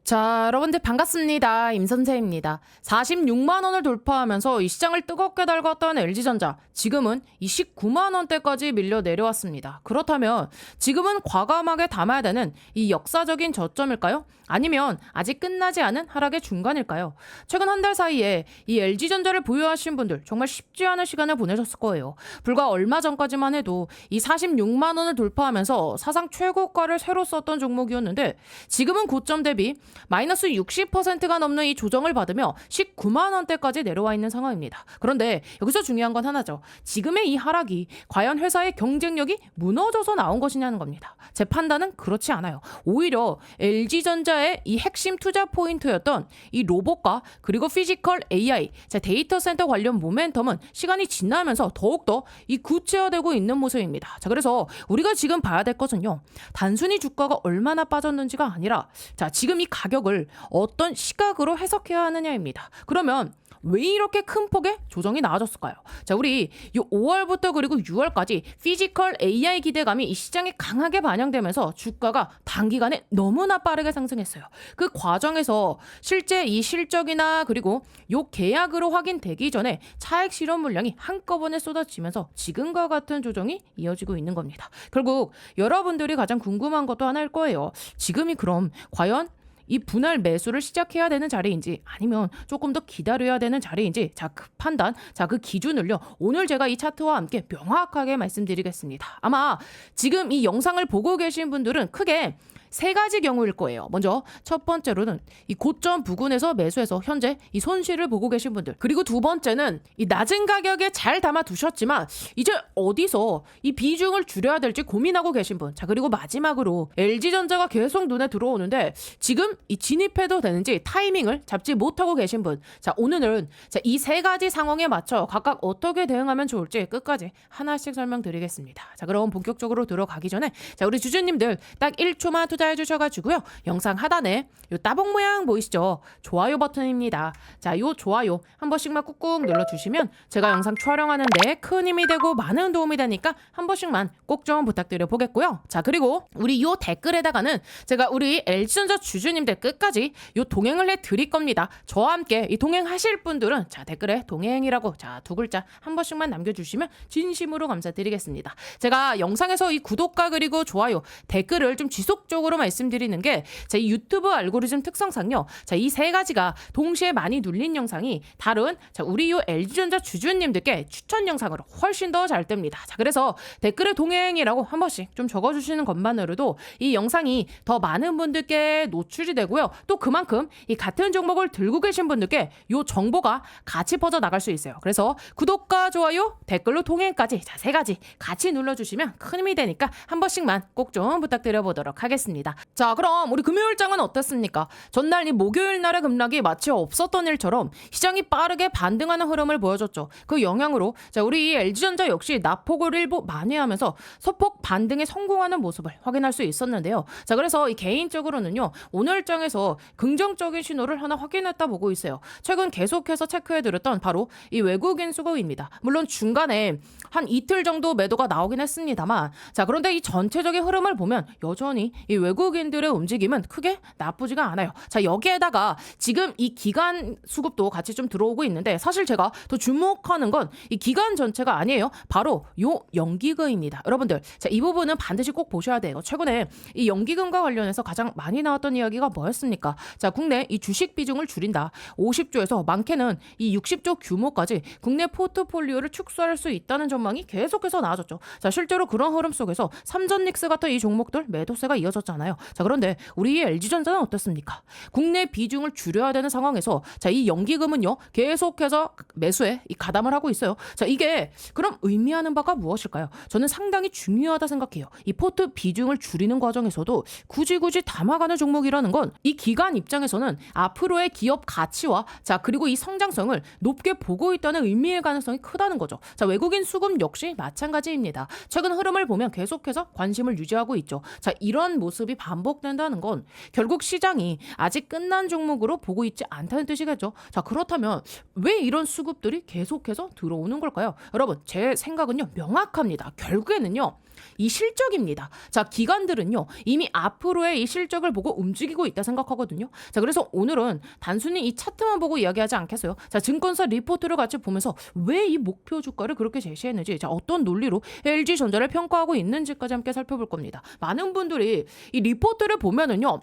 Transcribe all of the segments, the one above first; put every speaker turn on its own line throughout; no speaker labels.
자, 여러분들 반갑습니다. 임선세입니다. 46만 원을 돌파하면서 이 시장을 뜨겁게 달궜던 LG전자, 지금은 이 19만 원대까지 밀려 내려왔습니다. 그렇다면 지금은 과감하게 담아야 되는 이 역사적인 저점일까요? 아니면 아직 끝나지 않은 하락의 중간일까요? 최근 한 달 사이에 이 LG전자를 보유하신 분들 정말 쉽지 않은 시간을 보내셨을 거예요. 불과 얼마 전까지만 해도 이 46만 원을 돌파하면서 사상 최고가를 새로 썼던 종목이었는데, 지금은 고점 대비 마이너스 60%가 넘는 이 조정을 받으며 19만 원대까지 내려와 있는 상황입니다. 그런데 여기서 중요한 건 하나죠. 지금의 이 하락이 과연 회사의 경쟁력이 무너져서 나온 것이냐는 겁니다. 제 판단은 그렇지 않아요. 오히려 LG전자의 이 핵심 투자 포인트였던 이 로봇과 그리고 피지컬 AI, 데이터 센터 관련 모멘텀은 시간이 지나면서 더욱더 이 구체화되고 있는 모습입니다. 자, 그래서 우리가 지금 봐야 될 것은요, 단순히 주가가 얼마나 빠졌는지가 아니라 지금 이 가격을 어떤 시각으로 해석해야 하느냐입니다. 그러면 왜 이렇게 큰 폭의 조정이 나와졌을까요? 자, 우리 이 5월부터 그리고 6월까지 피지컬 AI 기대감이 이 시장에 강하게 반영되면서 주가가 단기간에 너무나 빠르게 상승했어요. 그 과정에서 실제 이 실적이나 그리고 요 계약으로 확인되기 전에 차익 실현 물량이 한꺼번에 쏟아지면서 지금과 같은 조정이 이어지고 있는 겁니다. 결국 여러분들이 가장 궁금한 것도 하나일 거예요. 지금이 그럼 과연 이 분할 매수를 시작해야 되는 자리인지 아니면 조금 더 기다려야 되는 자리인지, 그 판단, 그 기준을요, 오늘 제가 이 차트와 함께 명확하게 말씀드리겠습니다. 아마 지금 이 영상을 보고 계신 분들은 크게 세 가지 경우일 거예요. 먼저 첫 번째로는 이 고점 부근에서 매수해서 현재 이 손실을 보고 계신 분들, 그리고 두 번째는 이 낮은 가격에 잘 담아 두셨지만 이제 어디서 이 비중을 줄여야 될지 고민하고 계신 분, 그리고 마지막으로 LG전자가 계속 눈에 들어오는데 지금 이 진입해도 되는지 타이밍을 잡지 못하고 계신 분, 오늘은 이 세 가지 상황에 맞춰 각각 어떻게 대응하면 좋을지 끝까지 하나씩 설명드리겠습니다. 그럼 본격적으로 들어가기 전에 우리 주주님들 딱 1초만 투자해 주셔가지고요, 영상 하단에 요 따봉 모양 보이시죠? 좋아요 버튼입니다. 요 좋아요 한 번씩만 꾹꾹 눌러주시면 제가 영상 촬영하는데 큰 힘이 되고 많은 도움이 되니까 한 번씩만 꼭 좀 부탁드려 보겠고요. 그리고 우리 요 댓글에다가는 제가 우리 LG전자 주주님들 끝까지 요 동행을 해드릴 겁니다. 저와 함께 이 동행하실 분들은 댓글에 동행이라고 두 글자 한 번씩만 남겨주시면 진심으로 감사드리겠습니다. 제가 영상에서 이 구독과 그리고 좋아요, 댓글을 좀 지속적으로 말씀드리는 게 이 유튜브 알고리즘 특성상요, 이 세 가지가 동시에 많이 눌린 영상이 다른 우리 요 LG전자 주주님들께 추천 영상으로 훨씬 더 잘 뜹니다. 그래서 댓글에 동행이라고 한 번씩 좀 적어주시는 것만으로도 이 영상이 더 많은 분들께 노출이 되고요, 또 그만큼 이 같은 종목을 들고 계신 분들께 요 정보가 같이 퍼져 나갈 수 있어요. 그래서 구독과 좋아요, 댓글로 동행까지 세 가지 같이 눌러주시면 큰 힘이 되니까 한 번씩만 꼭 좀 부탁드려 보도록 하겠습니다. 그럼 우리 금요일장은 어땠습니까? 전날 이 목요일 날의 급락이 마치 없었던 일처럼 시장이 빠르게 반등하는 흐름을 보여줬죠. 그 영향으로 우리 LG전자 역시 낙폭을 일부 만회하면서 소폭 반등에 성공하는 모습을 확인할 수 있었는데요. 그래서 이 개인적으로는요, 오늘장에서 긍정적인 신호를 하나 확인했다 보고 있어요. 최근 계속해서 체크해드렸던 바로 이 외국인 수급입니다. 물론 중간에 한 이틀 정도 매도가 나오긴 했습니다만, 그런데 이 전체적인 흐름을 보면 여전히 이 외국인들의 움직임은 크게 나쁘지가 않아요. 여기에다가 지금 이 기관 수급도 같이 좀 들어오고 있는데, 사실 제가 더 주목하는 건 이 기관 전체가 아니에요. 바로 요 연기금입니다. 여러분들, 이 부분은 반드시 꼭 보셔야 돼요. 최근에 이 연기금과 관련해서 가장 많이 나왔던 이야기가 뭐였습니까? 국내 이 주식 비중을 줄인다. 50조에서 많게는 이 60조 규모까지 국내 포트폴리오를 축소할 수 있다는 전망이 계속해서 나와졌죠. 실제로 그런 흐름 속에서 삼전닉스 같은 이 종목들 매도세가 이어졌잖아요. 그런데 우리 LG전자는 어떻습니까? 국내 비중을 줄여야 되는 상황에서 이 연기금은요, 계속해서 매수에 이 가담을 하고 있어요. 이게 그럼 의미하는 바가 무엇일까요? 저는 상당히 중요하다 생각해요. 이 포트 비중을 줄이는 과정에서도 굳이 담아가는 종목이라는 건 이 기관 입장에서는 앞으로의 기업 가치와 그리고 이 성장성을 높게 보고 있다는 의미의 가능성이 크다는 거죠. 외국인 수급 역시 마찬가지입니다. 최근 흐름을 보면 계속해서 관심을 유지하고 있죠. 이런 모습에 모습이 반복된다는 건 결국 시장이 아직 끝난 종목으로 보고 있지 않다는 뜻이겠죠. 자, 그렇다면 왜 이런 수급들이 계속해서 들어오는 걸까요? 여러분, 제 생각은요, 명확합니다. 결국에는요, 이 실적입니다. 자, 기관들은요, 이미 앞으로의 이 실적을 보고 움직이고 있다 생각하거든요. 자, 그래서 오늘은 단순히 이 차트만 보고 이야기하지 않겠어요. 자, 증권사 리포트를 같이 보면서 왜 이 목표 주가를 그렇게 제시했는지, 자, 어떤 논리로 LG전자를 평가하고 있는지까지 함께 살펴볼 겁니다. 많은 분들이 이 리포트를 보면은요,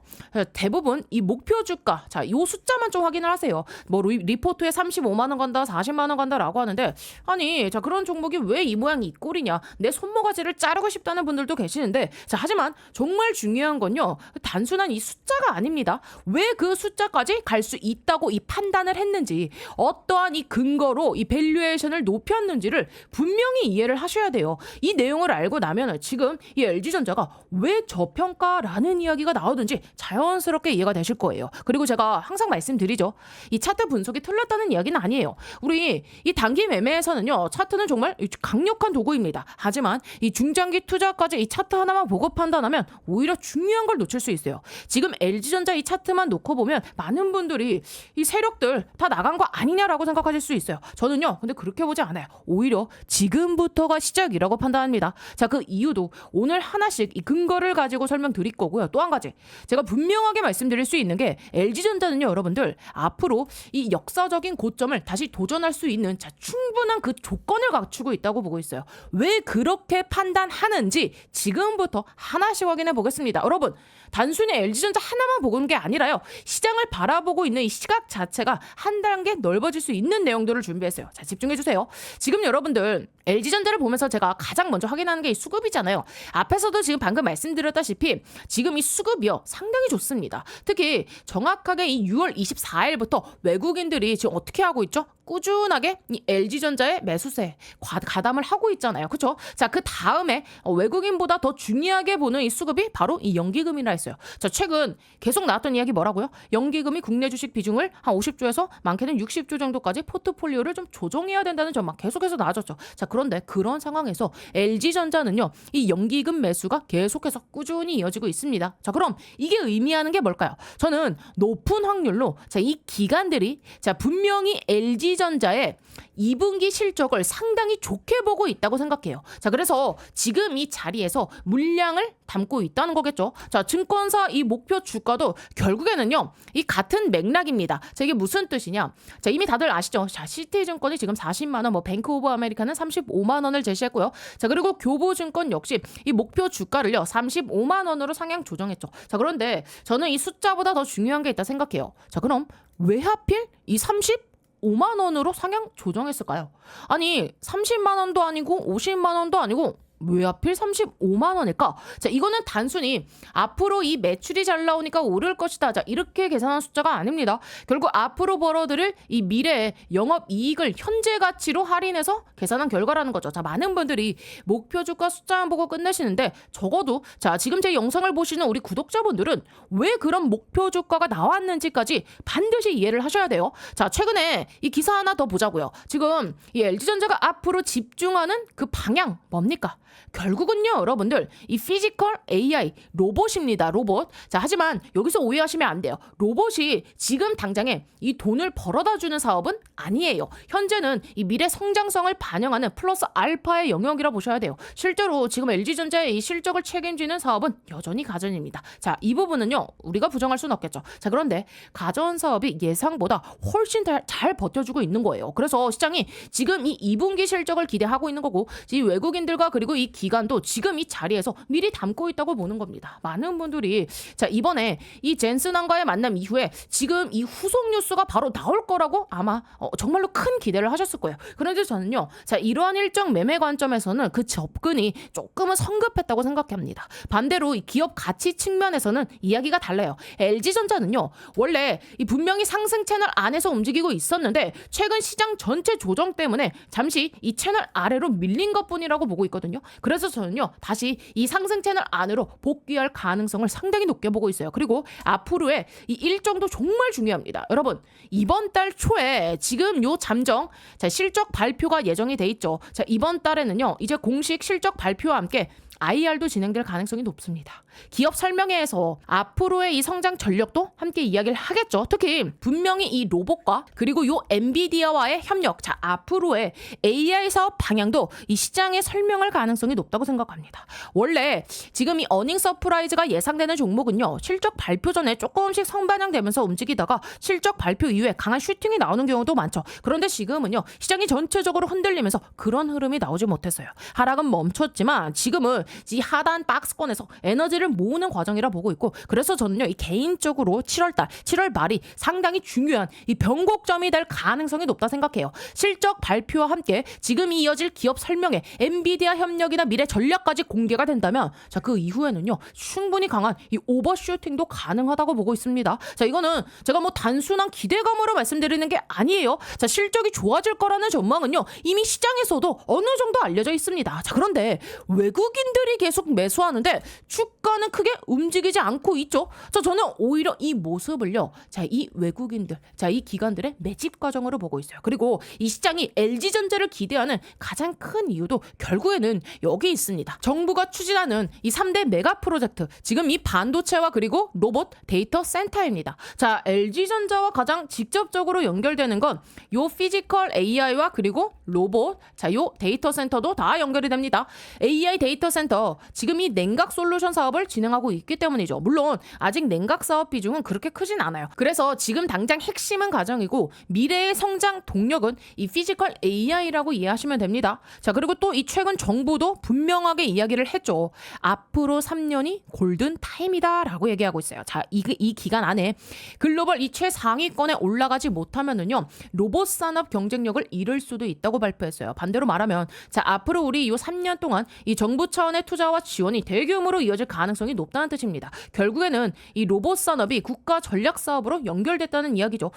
대부분 이 목표 주가, 자, 이 숫자만 좀 확인을 하세요. 뭐 리포트에 35만 원 간다, 40만 원 간다라고 하는데, 아니, 자, 그런 종목이 왜 이 모양이 이 꼴이냐? 내 손모가지를 자르고 싶다는 분들도 계시는데, 자, 하지만 정말 중요한 건요, 단순한 이 숫자가 아닙니다. 왜 그 숫자까지 갈 수 있다고 이 판단을 했는지, 어떠한 이 근거로 이 밸류에이션을 높였는지를 분명히 이해를 하셔야 돼요. 이 내용을 알고 나면 지금 이 LG전자가 왜 저평가라는 이야기가 나오든지 자연스럽게 이해가 되실 거예요. 그리고 제가 항상 말씀드리죠. 이 차트 분석이 틀렸다는 이야기는 아니에요. 우리 이 단기 매매에서는요, 차트는 정말 강력한 도구입니다. 하지만 이 중장기 투자까지 이 차트 하나만 보고 판단하면 오히려 중요한 걸 놓칠 수 있어요. 지금 LG전자 이 차트만 놓고 보면 많은 분들이 이 세력들 다 나간 거 아니냐라고 생각하실 수 있어요. 저는요, 근데 그렇게 보지 않아요. 오히려 지금부터가 시작이라고 판단합니다. 자, 그 이유도 오늘 하나씩 이 근거를 가지고 설명드릴 거고요. 또 한 가지, 제가 분명하게 말씀드릴 수 있는 게 LG전자는요, 여러분들 앞으로 이 역사적인 고점을 다시 도전할 수 있는, 자, 충분한 그 조건을 갖추고 있다고 보고 있어요. 왜 그렇게 판단하는지 지금부터 하나씩 확인해 보겠습니다. 여러분, 단순히 LG전자 하나만 보는 게 아니라요, 시장을 바라보고 있는 이 시각 자체가 한 단계 넓어질 수 있는 내용들을 준비했어요. 자, 집중해 주세요. 지금 여러분들 LG전자를 보면서 제가 가장 먼저 확인하는 게 이 수급이잖아요. 앞에서도 지금 방금 말씀드렸다시피 지금 이 수급이요, 상당히 좋습니다. 특히 정확하게 이 6월 24일부터 외국인들이 지금 어떻게 하고 있죠? 꾸준하게 이 LG전자의 매수세 가담을 하고 있잖아요. 그렇죠? 자, 그 다음에 외국인보다 더 중요하게 보는 이 수급이 바로 이 연기금이라 했어요. 자, 최근 계속 나왔던 이야기 뭐라고요? 연기금이 국내 주식 비중을 한 50조에서 많게는 60조 정도까지 포트폴리오를 좀 조정해야 된다는 점만 계속해서 나와줬죠. 자, 그런데 그런 상황에서 LG전자는요, 이 연기금 매수가 계속해서 꾸준히 이어지고 있습니다. 자, 그럼 이게 의미하는 게 뭘까요? 저는 높은 확률로, 자, 이 기관들이, 자, 분명히 LG전자의 2분기 실적을 상당히 좋게 보고 있다고 생각해요. 자, 그래서 지금 이 자리에서 물량을 담고 있다는 거겠죠. 자, 증권사 이 목표 주가도 결국에는요, 이 같은 맥락입니다. 자, 이게 무슨 뜻이냐? 자, 이미 다들 아시죠? 자, 시티증권이 지금 40만 원, 뭐 뱅크 오브 아메리카는 35만 원을 제시했고요. 자, 그리고 교보증권 역시 이 목표 주가를요, 35만 원으로 상향 조정했죠. 자, 그런데 저는 이 숫자보다 더 중요한 게 있다 생각해요. 자, 그럼 왜 하필 이 35만 원으로 상향 조정했을까요? 아니, 30만 원도 아니고 50만 원도 아니고 왜 하필 35만 원일까? 자, 이거는 단순히 앞으로 이 매출이 잘 나오니까 오를 것이다, 자, 이렇게 계산한 숫자가 아닙니다. 결국 앞으로 벌어들일 이 미래의 영업이익을 현재 가치로 할인해서 계산한 결과라는 거죠. 자, 많은 분들이 목표 주가 숫자만 보고 끝내시는데, 적어도 자, 지금 제 영상을 보시는 우리 구독자분들은 왜 그런 목표 주가가 나왔는지까지 반드시 이해를 하셔야 돼요. 자, 최근에 이 기사 하나 더 보자고요. 지금 이 LG전자가 앞으로 집중하는 그 방향 뭡니까? 결국은요, 여러분들 이 피지컬 AI 로봇입니다. 로봇. 자, 하지만 여기서 오해하시면 안 돼요. 로봇이 지금 당장에 이 돈을 벌어다 주는 사업은 아니에요. 현재는 이 미래 성장성을 반영하는 플러스 알파의 영역이라 보셔야 돼요. 실제로 지금 LG전자의 이 실적을 책임지는 사업은 여전히 가전입니다. 자, 이 부분은요, 우리가 부정할 수는 없겠죠. 자, 그런데 가전 사업이 예상보다 훨씬 잘 버텨주고 있는 거예요. 그래서 시장이 지금 이 2분기 실적을 기대하고 있는 거고, 이 외국인들과 그리고 이 기관도 지금 이 자리에서 미리 담고 있다고 보는 겁니다. 많은 분들이, 자, 이번에 이 젠슨왕과의 만남 이후에 지금 이 후속 뉴스가 바로 나올 거라고 아마 정말로 큰 기대를 하셨을 거예요. 그런데 저는요, 자, 이러한 일정 매매 관점에서는 그 접근이 조금은 성급했다고 생각합니다. 반대로 이 기업 가치 측면에서는 이야기가 달라요. LG전자는요, 원래 이 분명히 상승 채널 안에서 움직이고 있었는데 최근 시장 전체 조정 때문에 잠시 이 채널 아래로 밀린 것뿐이라고 보고 있거든요. 그래서 저는요, 다시 이 상승 채널 안으로 복귀할 가능성을 상당히 높게 보고 있어요. 그리고 앞으로의 이 일정도 정말 중요합니다. 여러분, 이번 달 초에 지금 지금 요 잠정 실적 발표가 예정이 돼 있죠. 이번 달에는요. 이제 공식 실적 발표와 함께 IR도 진행될 가능성이 높습니다. 기업 설명회에서 앞으로의 이 성장 전력도 함께 이야기를 하겠죠. 특히 분명히 이 로봇과 그리고 요 엔비디아와의 협력, 앞으로의 AI 사업 방향도 이 시장에 설명할 가능성이 높다고 생각합니다. 원래 지금 이 어닝 서프라이즈가 예상되는 종목은요. 실적 발표 전에 조금씩 성반영되면서 움직이다가 실적 발표 이후에 강한 슈팅이 나오는 경우도 많죠. 그런데 지금은요. 시장이 전체적으로 흔들리면서 그런 흐름이 나오지 못했어요. 하락은 멈췄지만 지금은 이 하단 박스권에서 에너지를 모으는 과정이라 보고 있고, 그래서 저는요 이 개인적으로 7월 말이 상당히 중요한 이 변곡점이 될 가능성이 높다 생각해요. 실적 발표와 함께 지금 이어질 기업 설명회, 엔비디아 협력이나 미래 전략까지 공개가 된다면 그 이후에는요 충분히 강한 이 오버슈팅도 가능하다고 보고 있습니다. 이거는 제가 뭐 단순한 기대감으로 말씀드리는 게 아니에요. 실적이 좋아질 거라는 전망은요 이미 시장에서도 어느 정도 알려져 있습니다. 그런데 외국인들이 계속 매수하는데 주가는 크게 움직이지 않고 있죠. 저는 오히려 이 모습을요. 이 외국인들, 이 기관들의 매집 과정으로 보고 있어요. 그리고 이 시장이 LG전자를 기대하는 가장 큰 이유도 결국에는 여기 있습니다. 정부가 추진하는 이 3대 메가 프로젝트, 지금 이 반도체와 그리고 로봇 데이터 센터입니다. LG전자와 가장 직접적으로 연결되는 건 요 피지컬 AI와 그리고 로봇, 요 데이터 센터도 다 연결이 됩니다. AI 데이터 센터, 지금 이 냉각 솔루션 사업을 진행하고 있기 때문이죠. 물론 아직 냉각 사업 비중은 그렇게 크진 않아요. 그래서 지금 당장 핵심은 가정이고 미래의 성장 동력은 이 피지컬 AI라고 이해하시면 됩니다. 그리고 또 이 최근 정부도 분명하게 이야기를 했죠. 앞으로 3년이 골든 타임이다라고 얘기하고 있어요. 이 기간 안에 글로벌 이 최상위권에 올라가지 못하면은요 로봇 산업 경쟁력을 잃을 수도 있다고 발표했어요. 반대로 말하면 앞으로 우리 이 3년 동안 이 정부 차원의 투자와 지원이 대규모로 이어질 가능성이 높다는 뜻입니다. 결국에는 이 로봇 산업이 국가 전략 사업으로 연결됐다는 이야기죠.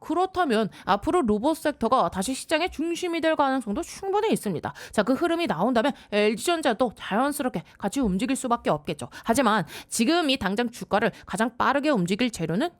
그렇다면 앞으로 로봇 섹터가 다시 시장의 중심이 될 가능성도 충분히 있습니다. 그 흐름이 나온다면 LG전자도 자연스럽게 같이 움직일 수밖에 없겠죠. 하지만 지금 이 당장 주가를 가장 빠르게 움직일 재료는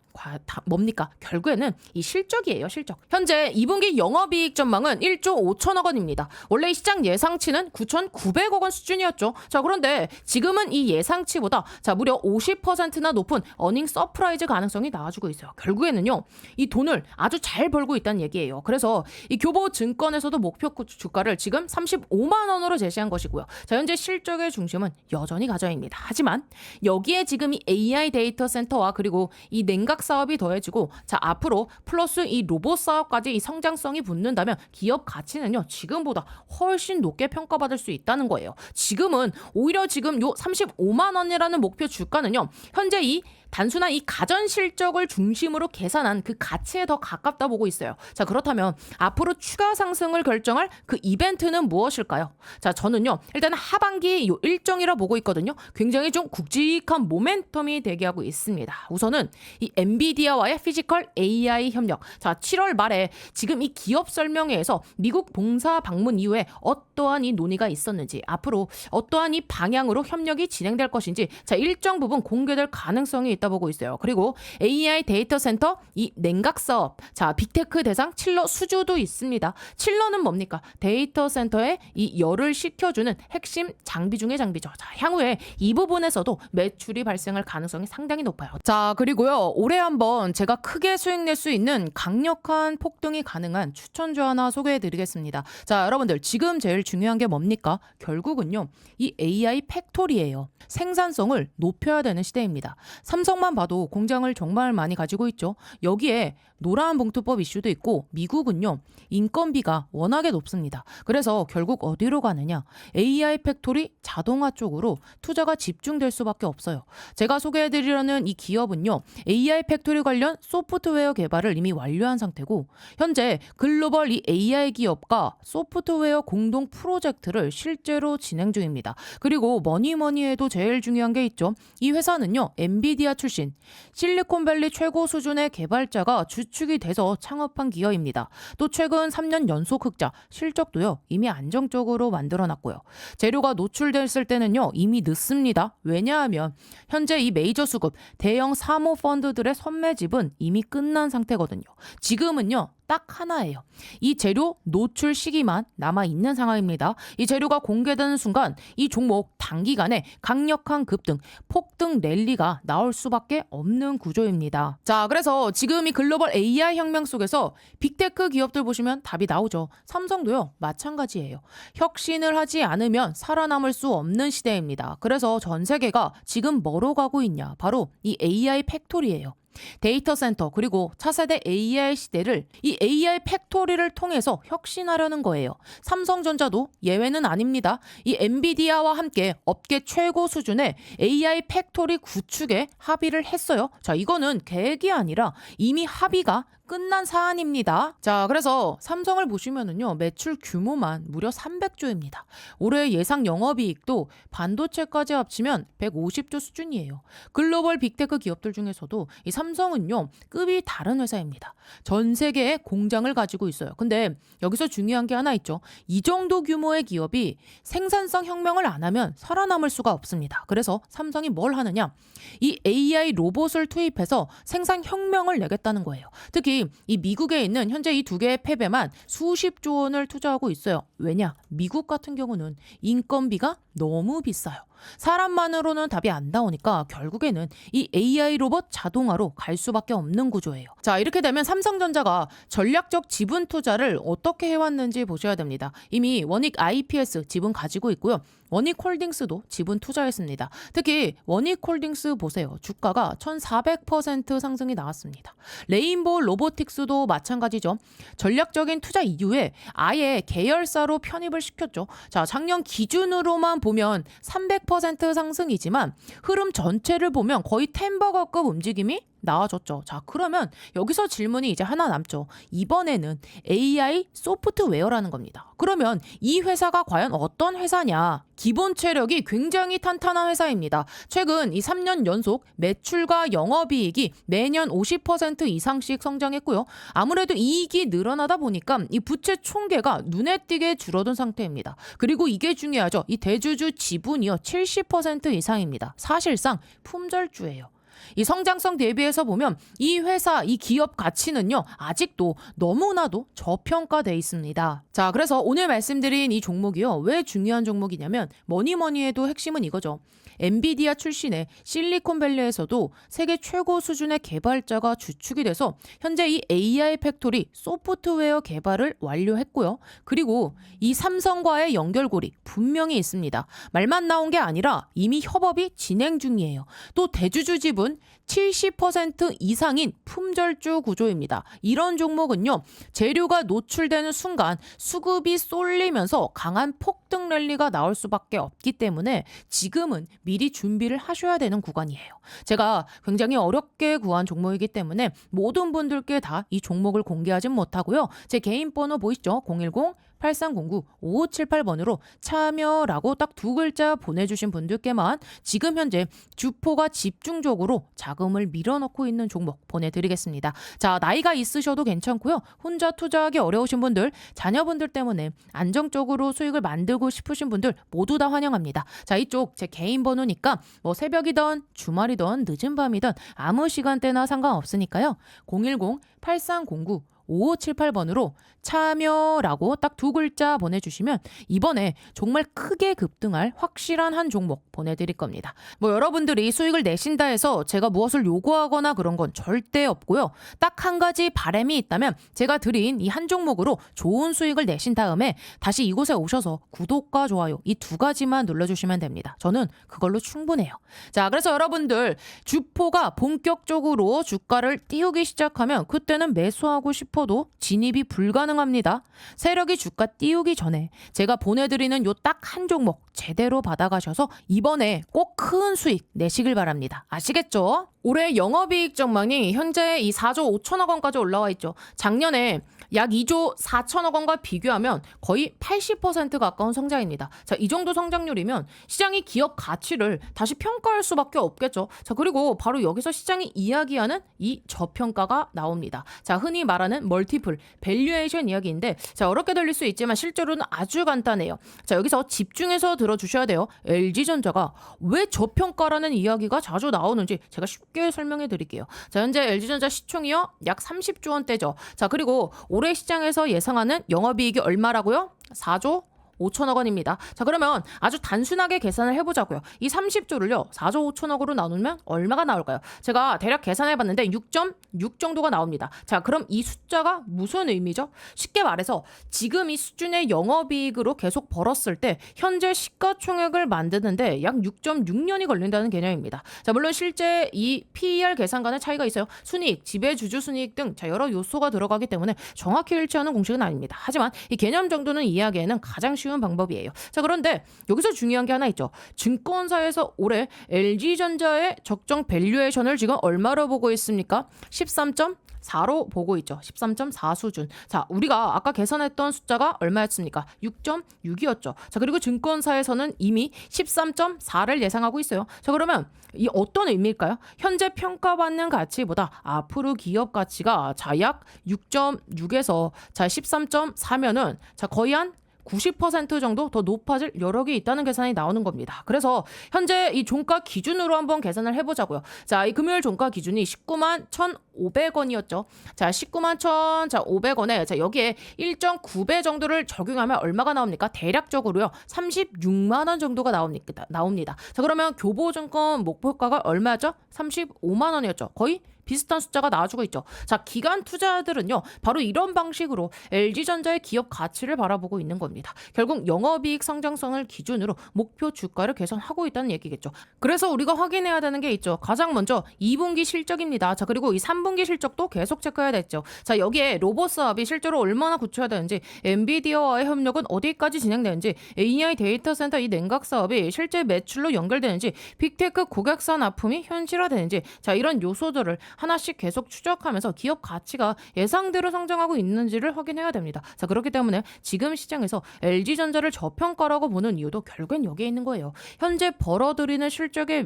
뭡니까? 결국에는 이 실적이에요. 실적. 현재 2분기 영업이익 전망은 1조 5천억 원입니다. 원래 이 시장 예상치는 9,900억 원 수준이었죠. 그런데 지금은 이 예상치보다 무려 50%나 높은 어닝 서프라이즈 가능성이 나와주고 있어요. 결국에는요 이 돈을 아주 잘 벌고 있다는 얘기예요. 그래서 이 교보증권에서도 목표 주가를 지금 35만 원으로 제시한 것이고요. 현재 실적의 중심은 여전히 가저입니다. 하지만 여기에 지금 이 AI 데이터 센터와 그리고 이 냉각 사업이 더해지고 앞으로 플러스 이 로봇 사업까지 이 성장성이 붙는다면 기업 가치는요 지금보다 훨씬 높게 평가받을 수 있다는 거예요. 지금은 오히려 지금 요 35만 원이라는 목표 주가는요 현재 이 단순한 이 가전 실적을 중심으로 계산한 그 가치에 더 가깝다 보고 있어요. 그렇다면 앞으로 추가 상승을 결정할 그 이벤트는 무엇일까요? 저는요 일단 하반기 요 일정이라 보고 있거든요. 굉장히 좀 굵직한 모멘텀이 대기하고 있습니다. 우선은 이 엔비디아와의 피지컬 AI 협력. 7월 말에 지금 이 기업 설명회에서 미국 봉사 방문 이후에 어떠한 이 논의가 있었는지, 앞으로 어떠한 이 방향으로 협력이 진행될 것인지 일정 부분 공개될 가능성이 있다 보고 있어요. 그리고 AI 데이터 센터 이 냉각 사업, 빅테크 대상 칠러 수주도 있습니다. 칠러는 뭡니까? 데이터 센터에 이 열을 식혀주는 핵심 장비 중의 장비죠. 향후에 이 부분에서도 매출이 발생할 가능성이 상당히 높아요. 그리고요 올해 한번 제가 크게 수익 낼 수 있는 강력한 폭등이 가능한 추천주 하나 소개해드리겠습니다. 여러분들 지금 제일 중요한 게 뭡니까? 결국은요 이 AI 팩토리예요. 생산성을 높여야 되는 시대입니다. 삼성만 봐도 공장을 정말 많이 가지고 있죠. 여기에 노란 봉투법 이슈도 있고 미국은요 인건비가 워낙에 높습니다. 그래서 결국 어디로 가느냐? AI 팩토리 자동화 쪽으로 투자가 집중될 수밖에 없어요. 제가 소개해드리려는 이 기업은요 AI 팩토리 관련 소프트웨어 개발을 이미 완료한 상태고 현재 글로벌 이 AI 기업과 소프트웨어 공동 프로젝트를 실제로 진행 중입니다. 그리고 뭐니 해도 제일 중요한 게 있죠. 이 회사는요 엔비디아 출신 실리콘밸리 최고 수준의 개발자가 주축이 돼서 창업한 기업입니다. 또 최근 3년 연속 흑자, 실적도요 이미 안정적으로 만들어놨고요. 재료가 노출됐을 때는요 이미 늦습니다. 왜냐하면 현재 이 메이저 수급 대형 사모 펀드들의 선매집은 이미 끝난 상태거든요. 지금은요 딱 하나예요. 이 재료 노출 시기만 남아있는 상황입니다. 이 재료가 공개되는 순간 이 종목 단기간에 강력한 급등, 폭등 랠리가 나올 수밖에 없는 구조입니다. 자, 그래서 지금 이 글로벌 AI 혁명 속에서 빅테크 기업들 보시면 답이 나오죠. 삼성도요, 마찬가지예요. 혁신을 하지 않으면 살아남을 수 없는 시대입니다. 그래서 전 세계가 지금 뭐로 가고 있냐? 바로 이 AI 팩토리예요. 데이터 센터 그리고 차세대 AI 시대를 이 AI 팩토리를 통해서 혁신하려는 거예요. 삼성전자도 예외는 아닙니다. 이 엔비디아와 함께 업계 최고 수준의 AI 팩토리 구축에 합의를 했어요. 자, 이거는 계획이 아니라 이미 합의가 끝난 사안입니다. 자, 그래서 삼성을 보시면은요, 매출 규모만 무려 300조입니다. 올해 예상 영업이익도 반도체까지 합치면 150조 수준이에요. 글로벌 빅테크 기업들 중에서도 이 삼성은요, 급이 다른 회사입니다. 전 세계에 공장을 가지고 있어요. 근데 여기서 중요한 게 하나 있죠. 이 정도 규모의 기업이 생산성 혁명을 안 하면 살아남을 수가 없습니다. 그래서 삼성이 뭘 하느냐? 이 AI 로봇을 투입해서 생산 혁명을 내겠다는 거예요. 특히 이 미국에 있는 현재 이 두 개의 팹에만 수십조 원을 투자하고 있어요. 왜냐? 미국 같은 경우는 인건비가 너무 비싸요. 사람만으로는 답이 안 나오니까 결국에는 이 AI 로봇 자동화로 갈 수밖에 없는 구조예요. 자, 이렇게 되면 삼성전자가 전략적 지분 투자를 어떻게 해왔는지 보셔야 됩니다. 이미 원익 IPS 지분 가지고 있고요. 원익홀딩스도 지분 투자했습니다. 특히 원익홀딩스 보세요. 주가가 1400% 상승이 나왔습니다. 레인보우 로보틱스도 마찬가지죠. 전략적인 투자 이후에 아예 계열사로 편입을 시켰죠. 자, 작년 기준으로만 보면 300% 상승이지만 흐름 전체를 보면 거의 템버거급 움직임이 나와줬죠. 자, 그러면 여기서 질문이 이제 하나 남죠. 이번에는 AI 소프트웨어라는 겁니다. 그러면 이 회사가 과연 어떤 회사냐? 기본 체력이 굉장히 탄탄한 회사입니다. 최근 이 3년 연속 매출과 영업이익이 매년 50% 이상씩 성장했고요. 아무래도 이익이 늘어나다 보니까 이 부채 총계가 눈에 띄게 줄어든 상태입니다. 그리고 이게 중요하죠. 이 대주주 지분이요 70% 이상입니다. 사실상 품절주예요. 이 성장성 대비해서 보면 이 회사, 이 기업 가치는요, 아직도 너무나도 저평가돼 있습니다. 자, 그래서 오늘 말씀드린 이 종목이요, 왜 중요한 종목이냐면 뭐니 해도 핵심은 이거죠. 엔비디아 출신의 실리콘밸리에서도 세계 최고 수준의 개발자가 주축이 돼서 현재 이 AI 팩토리 소프트웨어 개발을 완료했고요. 그리고 이 삼성과의 연결고리 분명히 있습니다. 말만 나온 게 아니라 이미 협업이 진행 중이에요. 또 대주주 지분 70% 이상인 품절주 구조입니다. 이런 종목은요, 재료가 노출되는 순간 수급이 쏠리면서 강한 폭등 랠리가 나올 수밖에 없기 때문에 지금은 미리 준비를 하셔야 되는 구간이에요. 제가 굉장히 어렵게 구한 종목이기 때문에 모든 분들께 다 이 종목을 공개하진 못하고요. 제 개인 번호 보이시죠? 010-8309-5578번으로 참여라고 딱 두 글자 보내주신 분들께만 지금 현재 주포가 집중적으로 자금을 밀어넣고 있는 종목 보내드리겠습니다. 자, 나이가 있으셔도 괜찮고요. 혼자 투자하기 어려우신 분들, 자녀분들 때문에 안정적으로 수익을 만들고 싶으신 분들 모두 다 환영합니다. 자, 이쪽 제 개인 번호니까 뭐 새벽이든 주말이든 늦은 밤이든 아무 시간대나 상관없으니까요. 010-8309-5578번으로 참여라고 딱 두 글자 보내주시면 이번에 정말 크게 급등할 확실한 한 종목 보내드릴 겁니다. 뭐 여러분들이 수익을 내신다 해서 제가 무엇을 요구하거나 그런 건 절대 없고요. 딱 한 가지 바람이 있다면 제가 드린 이 한 종목으로 좋은 수익을 내신 다음에 다시 이곳에 오셔서 구독과 좋아요 이 두 가지만 눌러주시면 됩니다. 저는 그걸로 충분해요. 자, 그래서 여러분들 주포가 본격적으로 주가를 띄우기 시작하면 그때는 매수하고 싶어도 진입이 불가능합니다. 세력이 주가 띄우기 전에 제가 보내드리는 요 딱 한 종목 제대로 받아가셔서 이번에 꼭 큰 수익 내시길 바랍니다. 아시겠죠? 올해 영업이익 전망이 현재 이 4조 5천억 원까지 올라와 있죠. 작년에 약 2조 4천억 원과 비교하면 거의 80% 가까운 성장입니다. 자, 이 정도 성장률이면 시장이 기업 가치를 다시 평가할 수밖에 없겠죠. 자, 그리고 바로 여기서 시장이 이야기하는 이 저평가가 나옵니다. 자, 흔히 말하는 멀티플, 밸류에이션 이야기인데 자, 어렵게 들릴 수 있지만 실제로는 아주 간단해요. 자, 여기서 집중해서 들어주셔야 돼요. LG전자가 왜 저평가라는 이야기가 자주 나오는지 제가 쉽게 설명해 드릴게요. 자, 현재 LG전자 시총이요 약 30조 원대죠. 자, 그리고 올해 시장에서 예상하는 영업이익이 얼마라고요? 4조 5천억 원입니다. 자, 그러면 아주 단순하게 계산을 해보자고요. 이 30조를요 4조 5천억으로 나누면 얼마가 나올까요? 제가 대략 계산해봤는데 6.6 정도가 나옵니다. 자, 그럼 이 숫자가 무슨 의미죠? 쉽게 말해서 지금 이 수준의 영업이익으로 계속 벌었을 때 현재 시가총액을 만드는데 약 6.6년이 걸린다는 개념입니다. 자, 물론 실제 이 PER 계산과는 차이가 있어요. 순이익, 지배주주 순이익 등 여러 요소가 들어가기 때문에 정확히 일치하는 공식은 아닙니다. 하지만 이 개념 정도는 이해하기에는 가장 쉬운 방법이에요. 자, 그런데 여기서 중요한 게 하나 있죠. 증권사에서 올해 LG전자의 적정 밸류에이션을 지금 얼마로 보고 있습니까? 13.4로 보고 있죠. 13.4 수준. 자, 우리가 아까 계산했던 숫자가 얼마였습니까? 6.6이었죠. 자, 그리고 증권사에서는 이미 13.4를 예상하고 있어요. 자, 그러면 이 어떤 의미일까요? 현재 평가받는 가치보다 앞으로 기업 가치가 약 6.6에서 13.4면은 거의 한 90% 정도 더 높아질 여력이 있다는 계산이 나오는 겁니다. 그래서 현재 이 종가 기준으로 한번 계산을 해보자고요. 자, 이 금요일 종가 기준이 19만 1,500원이었죠. 자, 19만 1,500원에 자, 여기에 1.9배 정도를 적용하면 얼마가 나옵니까? 대략적으로요. 36만 원 정도가 나옵니다. 자, 그러면 교보증권 목표가가 얼마였죠? 35만 원이었죠. 거의 비슷한 숫자가 나와주고 있죠. 자, 기관 투자들은요, 바로 이런 방식으로 LG전자의 기업 가치를 바라보고 있는 겁니다. 결국 영업이익 성장성을 기준으로 목표 주가를 개선하고 있다는 얘기겠죠. 그래서 우리가 확인해야 되는 게 있죠. 가장 먼저 2분기 실적입니다. 자, 그리고 이 3분기 실적도 계속 체크해야 됐죠. 자, 여기에 로봇 사업이 실제로 얼마나 구축해야 되는지, 엔비디아와의 협력은 어디까지 진행되는지, AI 데이터 센터 이 냉각 사업이 실제 매출로 연결되는지, 빅테크 고객사 납품이 현실화되는지, 자, 이런 요소들을 하나씩 계속 추적하면서 기업 가치가 예상대로 성장하고 있는지를 확인해야 됩니다. 자, 그렇기 때문에 지금 시장에서 LG전자를 저평가라고 보는 이유도 결국엔 여기에 있는 거예요. 현재 벌어들이는 실적에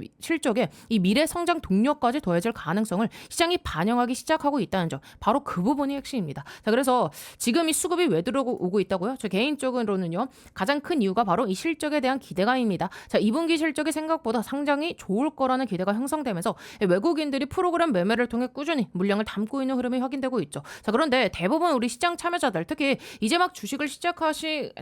이 미래 성장 동력까지 더해질 가능성을 시장이 반영하기 시작하고 있다는 점, 바로 그 부분이 핵심입니다. 자, 그래서 지금 이 수급이 왜 들어오고 있다고요? 저 개인적으로는요, 가장 큰 이유가 바로 이 실적에 대한 기대감입니다. 자, 2분기 실적이 생각보다 상장이 좋을 거라는 기대가 형성되면서 외국인들이 프로그램 매매를 통해 꾸준히 물량을 담고 있는 흐름이 확인되고 있죠. 자, 그런데 대부분 우리 시장 참여자들, 특히 이제 막 주식을 시작하신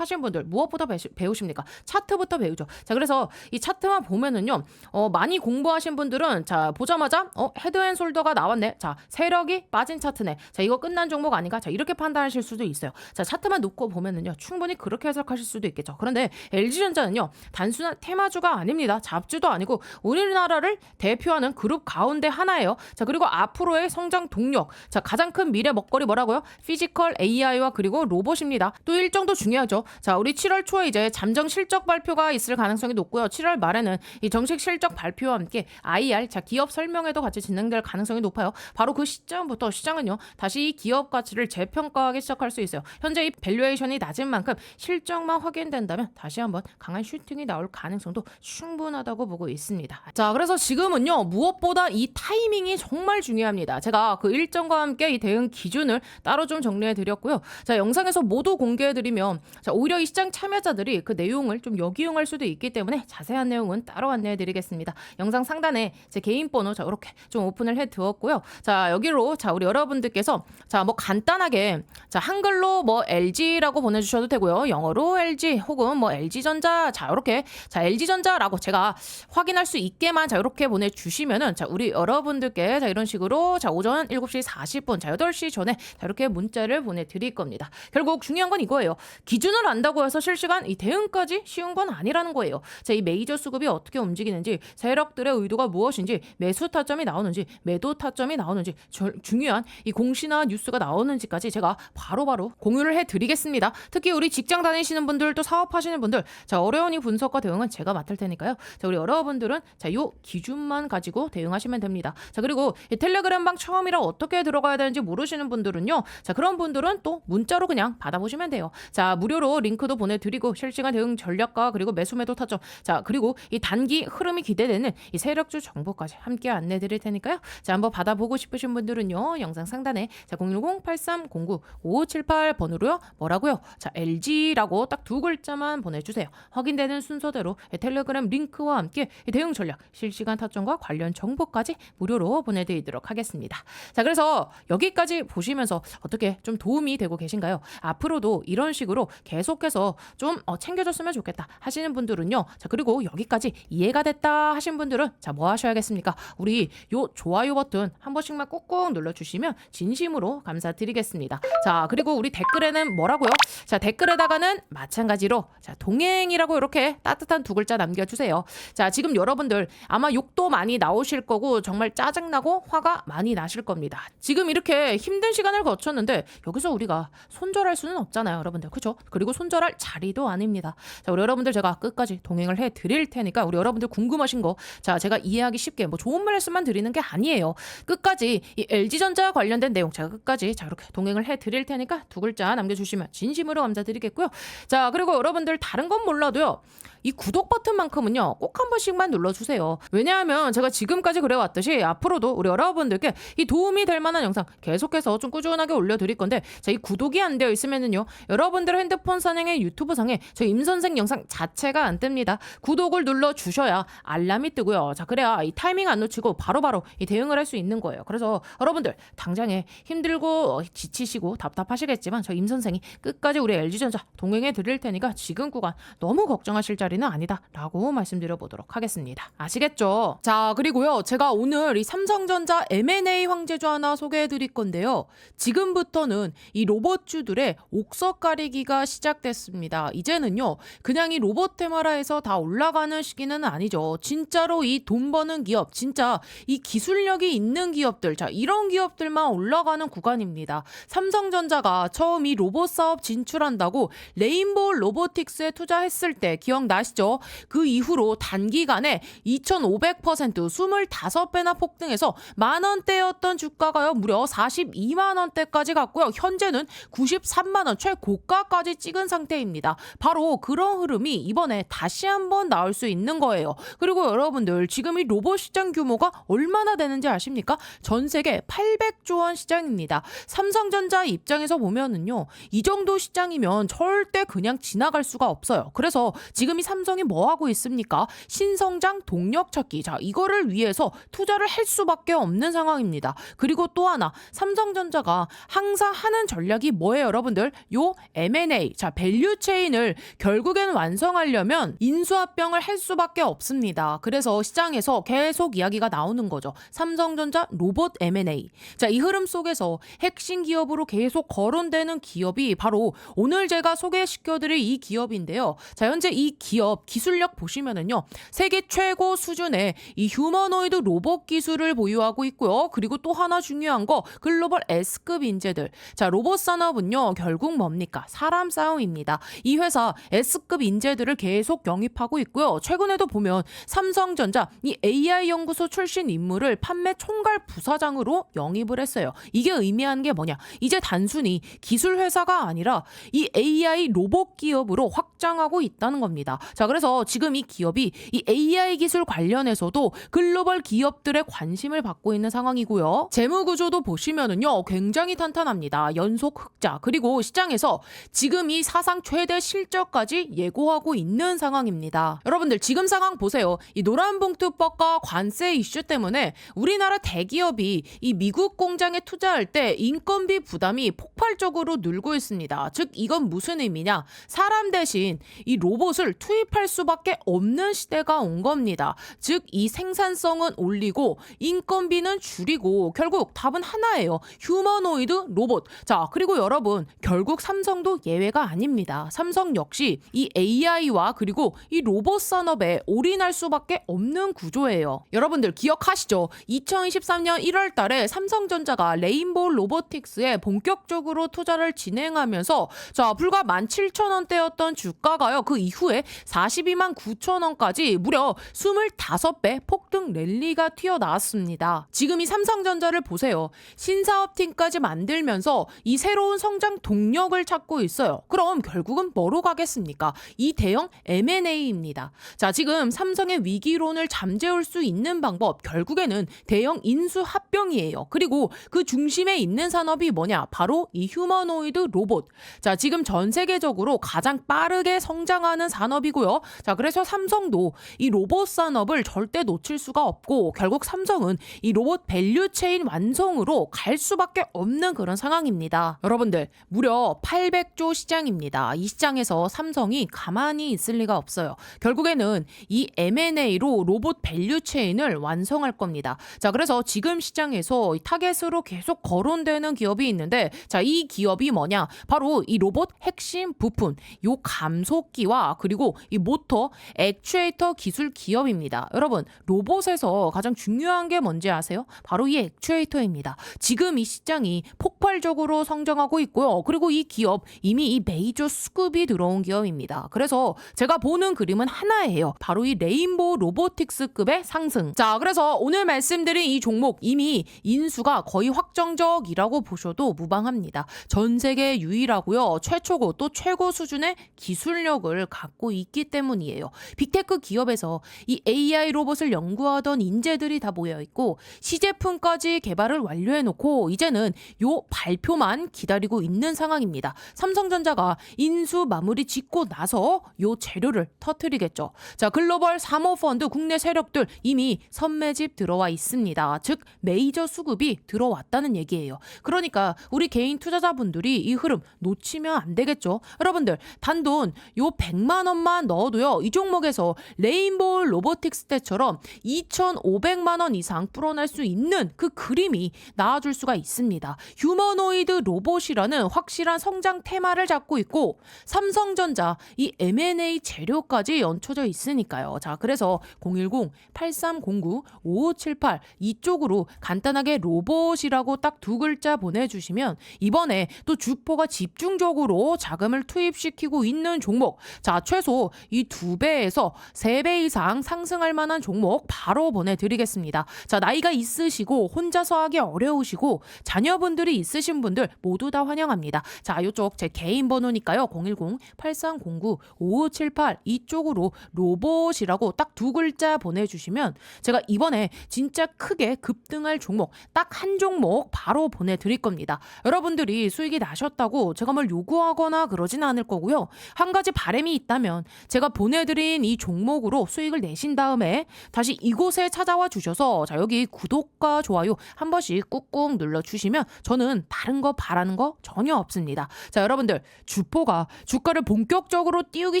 분들 무엇보다 배우십니까? 차트부터 배우죠. 자, 그래서 이 차트만 보면은요, 많이 공부하신 분들은 자, 보자마자 헤드앤솔더가 나왔네. 자, 세력이 빠진 차트네. 자, 이거 끝난 종목 아닌가? 자, 이렇게 판단하실 수도 있어요. 자, 차트만 놓고 보면은요, 충분히 그렇게 해석하실 수도 있겠죠. 그런데 LG전자는요, 단순한 테마주가 아닙니다. 잡주도 아니고 우리나라를 대표하는 그룹 가운데 하나예요. 자, 그리고 앞으로의 성장 동력. 자, 가장 큰 미래 먹거리 뭐라고요? 피지컬 AI와 그리고 로봇입니다. 또 일정도 중요하죠. 자, 우리 7월 초에 이제 잠정 실적 발표가 있을 가능성이 높고요. 7월 말에는 이 정식 실적 발표와 함께 IR, 자, 기업 설명회도 같이 진행될 가능성이 높아요. 바로 그 시점부터 시장은요, 다시 이 기업 가치를 재평가하기 시작할 수 있어요. 현재 이 밸류에이션이 낮은 만큼 실적만 확인된다면 다시 한번 강한 슈팅이 나올 가능성도 충분하다고 보고 있습니다. 자, 그래서 지금은요, 무엇보다 이 타이밍이 정말 중요합니다. 제가 그 일정과 함께 이 대응 기준을 따로 좀 정리해 드렸고요. 자, 영상에서 모두 공개해 드리면 자, 오히려 이 시장 참여자들이 그 내용을 좀 역이용할 수도 있기 때문에 자세한 내용은 따로 안내해 드리겠습니다. 영상 상단에 제 개인 번호 자, 이렇게 좀 오픈을 해 두었고요. 자, 여기로 자, 우리 여러분들께서 자, 뭐 간단하게 자, 한글로 뭐 LG라고 보내 주셔도 되고요. 영어로 LG 혹은 뭐 LG전자 자, 이렇게 자, LG전자라고 제가 확인할 수 있게만 자, 이렇게 보내 주시면은 자, 우리 여러분들께 자, 이런 식으로 자, 오전 7시 40분 자, 8시 전에 자, 이렇게 문자를 보내 드릴 겁니다. 결국 중요한 건 이거예요. 기준을 안다고 해서 실시간 이 대응까지 쉬운 건 아니라는 거예요. 자, 이 메이저 수급이 어떻게 움직이는지, 세력들의 의도가 무엇인지, 매수 타점이 나오는지, 매도 타점이 나오는지, 중요한 이 공시나 뉴스가 나오는지까지 제가 바로바로 공유를 해드리겠습니다. 특히 우리 직장 다니시는 분들, 또 사업하시는 분들, 자, 어려운 이 분석과 대응은 제가 맡을 테니까요. 자, 우리 여러분들은 자, 요 기준만 가지고 대응하시면 됩니다. 자, 그리고 이 텔레그램방 처음이라 어떻게 들어가야 되는지 모르시는 분들은요, 자, 그런 분들은 또 문자로 그냥 받아보시면 돼요. 자, 무료로 링크도 보내드리고 실시간 대응 전략과 그리고 매수 매도 타점, 자, 그리고 이 단기 흐름이 기대되는 이 세력주 정보까지 함께 안내드릴 테니까요. 자, 한번 받아보고 싶으신 분들은요, 영상 상단에 자, 010-8309-5578번으로요 뭐라고요? 자, LG라고 딱 두 글자만 보내주세요. 확인되는 순서대로 텔레그램 링크와 함께 대응 전략, 실시간 타점과 관련 정보까지 무료로 보내드리도록 하겠습니다. 자, 그래서 여기까지 보시면서 어떻게 좀 도움이 되고 계신가요? 앞으로도 이런 식으로 계속해서 좀 챙겨줬으면 좋겠다 하시는 분들은요. 자, 그리고 여기까지 이해가 됐다 하신 분들은 자, 뭐 하셔야겠습니까? 우리 요 좋아요 버튼 한 번씩만 꾹꾹 눌러주시면 진심으로 감사드리겠습니다. 자, 그리고 우리 댓글에는 뭐라고요? 자, 댓글에다가는 마찬가지로 자, 동행이라고 이렇게 따뜻한 두 글자 남겨주세요. 자, 지금 여러분들 아마 욕도 많이 나오실 거고 정말 짜증나고 화가 많이 나실 겁니다. 지금 이렇게 힘든 시간을 거쳤는데 여기서 우리가 손절할 수는 없잖아요, 여러분들. 그렇죠? 그리고 손절할 자리도 아닙니다. 자, 우리 여러분들 제가 끝까지 동행을 해드릴 테니까 우리 여러분들 궁금하신 거 자, 제가 이해하기 쉽게 뭐 좋은 말씀만 드리는 게 아니에요. 끝까지 이 LG전자 관련된 내용 제가 끝까지 자, 이렇게 동행을 해드릴 테니까 두 글자 남겨주시면 진심으로 감사드리겠고요. 자, 그리고 여러분들 다른 건 몰라도요. 이 구독 버튼만큼은요 꼭 한 번씩만 눌러주세요. 왜냐하면 제가 지금까지 그래왔듯이 앞으로도 우리 여러분들께 이 도움이 될 만한 영상 계속해서 좀 꾸준하게 올려드릴 건데 자, 이 구독이 안 되어 있으면은요 여러분들 핸드폰 상행의 유튜브 상에 저 임선생 영상 자체가 안 뜹니다. 구독을 눌러주셔야 알람이 뜨고요. 자, 그래야 이 타이밍 안 놓치고 바로바로 이 대응을 할 수 있는 거예요. 그래서 여러분들 당장에 힘들고 지치시고 답답하시겠지만 저 임선생이 끝까지 우리 LG전자 동행해 드릴 테니까 지금 구간 너무 걱정하실 자리는 아니다라고 말씀드려보도록 하겠습니다. 아시겠죠? 자, 그리고요 제가 오늘 이 삼성전자 M&A 황제주 하나 소개해 드릴 건데요. 지금부터는 이 로봇주들의 옥석 가리기가 시작됐습니다. 이제는요 그냥 이 로봇 테마라에서 다 올라가는 시기는 아니죠. 진짜로 이 돈 버는 기업, 진짜 이 기술력이 있는 기업들, 자, 이런 기업들만 올라가는 구간입니다. 삼성전자가 처음 이 로봇 사업 진출한다고 레인보우 로보틱스에 투자했을 때 기억나시죠? 그 이후로 단기간에 2500% 25배나 폭등해서 만원대였던 주가가요 무려 42만원대까지 갔고요. 현재는 93만원 최고가까지 찍은 상태입니다. 바로 그런 흐름이 이번에 다시 한번 나올 수 있는 거예요. 그리고 여러분들 지금 이 로봇 시장 규모가 얼마나 되는지 아십니까? 전 세계 800조 원 시장입니다. 삼성전자 입장에서 보면은요 이 정도 시장이면 절대 그냥 지나갈 수가 없어요. 그래서 지금 이 삼성이 뭐 하고 있습니까? 신성장 동력 찾기. 자, 이거를 위해서 투자를 할 수밖에 없는 상황입니다. 그리고 또 하나 삼성전자가 항상 하는 전략이 뭐예요, 여러분들? 요 M&A. 자, 밸류 체인을 결국엔 완성하려면 인수합병을 할 수밖에 없습니다. 그래서 시장에서 계속 이야기가 나오는 거죠. 삼성전자 로봇 M&A. 자, 이 흐름 속에서 핵심 기업으로 계속 거론되는 기업이 바로 오늘 제가 소개시켜드릴 이 기업인데요. 자, 현재 이 기업 기술력 보시면은요 세계 최고 수준의 이 휴머노이드 로봇 기술을 보유하고 있고요. 그리고 또 하나 중요한 거 글로벌 S급 인재들. 자, 로봇 산업은요 결국 뭡니까? 사람 싸움입니다. 이 회사 S급 인재들을 계속 영입하고 있고요. 최근에도 보면 삼성전자 이 AI 연구소 출신 인물을 판매 총괄 부사장으로 영입을 했어요. 이게 의미하는 게 뭐냐? 이제 단순히 기술 회사가 아니라 이 AI 로봇 기업으로 확장하고 있다는 겁니다. 자, 그래서 지금 이 기업이 이 AI 기술 관련해서도 글로벌 기업들의 관심을 받고 있는 상황이고요. 재무 구조도 보시면은요 굉장히 탄탄합니다. 연속 흑자, 그리고 시장에서 지금 이 사상 최대 실적까지 예고하고 있는 상황입니다. 여러분들 지금 상황 보세요. 이 노란봉투법과 관세 이슈 때문에 우리나라 대기업이 이 미국 공장에 투자할 때 인건비 부담이 폭발적으로 늘고 있습니다. 즉 이건 무슨 의미냐? 사람 대신 이 로봇을 투입할 수밖에 없는 시대가 온 겁니다. 즉 이 생산성은 올리고 인건비는 줄이고 결국 답은 하나예요. 휴머노이드 로봇. 자, 그리고 여러분 결국 삼성도 예외가 아닙니다. 삼성 역시 이 AI와 그리고 이 로봇 산업에 올인할 수밖에 없는 구조예요. 여러분들 기억하시죠? 2023년 1월 달에 삼성전자가 레인보우 로보틱스에 본격적으로 투자를 진행하면서 자, 불과 17,000원대였던 주가가요 그 이후에 42만 9천원까지 무려 25배 폭등 랠리가 튀어나왔습니다. 지금 이 삼성전자를 보세요. 신사업팀까지 만들면서 이 새로운 성장 동력을 찾고 있어요. 그럼 결국은 뭐로 가겠습니까? 이 대형 M&A입니다. 자, 지금 삼성의 위기론을 잠재울 수 있는 방법 결국에는 대형 인수합병이에요. 그리고 그 중심에 있는 산업이 뭐냐? 바로 이 휴머노이드 로봇. 자, 지금 전 세계적으로 가장 빠르게 성장하는 산업이고요. 자, 그래서 삼성도 이 로봇 산업을 절대 놓칠 수가 없고 결국 삼성은 결국에는 이 로봇 밸류 체인 완성으로 갈 수밖에 없는 그런 상황입니다. 여러분들, 무려 800조 시장입니다. 이 시장에서 삼성이 가만히 있을 리가 없어요. 결국에는 이 M&A로 로봇 밸류 체인을 완성할 겁니다. 자, 그래서 지금 시장에서 이 타겟으로 계속 거론되는 기업이 있는데, 자, 이 기업이 뭐냐? 바로 이 로봇 핵심 부품, 요 감속기와 그리고 이 모터, 액추에이터 기술 기업입니다. 여러분, 로봇에서 가장 중요한 게 뭔지 아세요? 바로 이 액추에이터입니다. 지금 이 시장이 폭발적으로 성장하고 있고요. 그리고 이 기업 이미 이 메이저 수급이 들어온 기업입니다. 그래서 제가 보는 그림은 하나예요. 바로 이 레인보우 로보틱스급의 상승. 자, 그래서 오늘 말씀드린 이 종목 이미 인수가 거의 확정적이라고 보셔도 무방합니다. 전 세계 유일하고요. 최초고 또 최고 수준의 기술력을 갖고 있기 때문이에요. 빅테크 기업에서 이 AI 로봇을 연구하던 인재들이 다 모여 있고 시제품까지 개발을 완료해놓고 이제는 요 발표만 기다리고 있는 상황입니다. 삼성전자가 인수 마무리 짓고 나서 요 재료를 터뜨리겠죠. 자, 글로벌 사모펀드 국내 세력들 이미 선매집 들어와 있습니다. 즉 메이저 수급이 들어왔다는 얘기예요. 그러니까 우리 개인 투자자분들이 이 흐름 놓치면 안 되겠죠. 여러분들, 단돈 요 100만 원만 넣어도요. 이 종목에서 레인보우 로보틱스 때처럼 2,500만 원 이상 불어날 수 있는 그 그림이 나와줄 수가 있습니다. 휴머노이드 로봇이라는 확실한 성장 테마를 잡고 있고 삼성전자 이 M&A 재료까지 얹혀져 있으니까요. 자, 그래서 010-8309-5578 이쪽으로 간단하게 로봇이라고 딱 두 글자 보내주시면 이번에 또 주포가 집중적으로 자금을 투입시키고 있는 종목, 자, 최소 이 2배에서 3배 이상 상승할 만한 종목 바로 보내드리겠습니다. 자, 나이가 있으시고 혼자서 하기 어려우시고 자녀분들이 있으신 분들 모두 다 환영합니다. 자, 이쪽 제 개인 번호니까요. 010-8309-5578 이쪽으로 로봇이라고 딱 두 글자 보내주시면 제가 이번에 진짜 크게 급등할 종목 딱 한 종목 바로 보내드릴 겁니다. 여러분들이 수익이 나셨다고 제가 뭘 요구하거나 그러진 않을 거고요. 한 가지 바람이 있다면 제가 보내드린 이 종목으로 수익을 내신 다음에 다시 이곳에 찾아와 주셔서 자, 여기 구독과 좋아요 한 번씩 꾹꾹 눌러주시면 저는 다른 거 바라는 거 전혀 없습니다. 자, 여러분들, 주포가 주가를 본격적으로 띄우기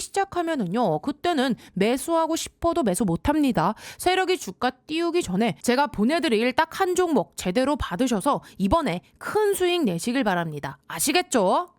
시작하면은요, 그때는 매수하고 싶어도 매수 못합니다. 세력이 주가 띄우기 전에 제가 보내드릴 딱 한 종목 제대로 받으셔서 이번에 큰 수익 내시길 바랍니다. 아시겠죠?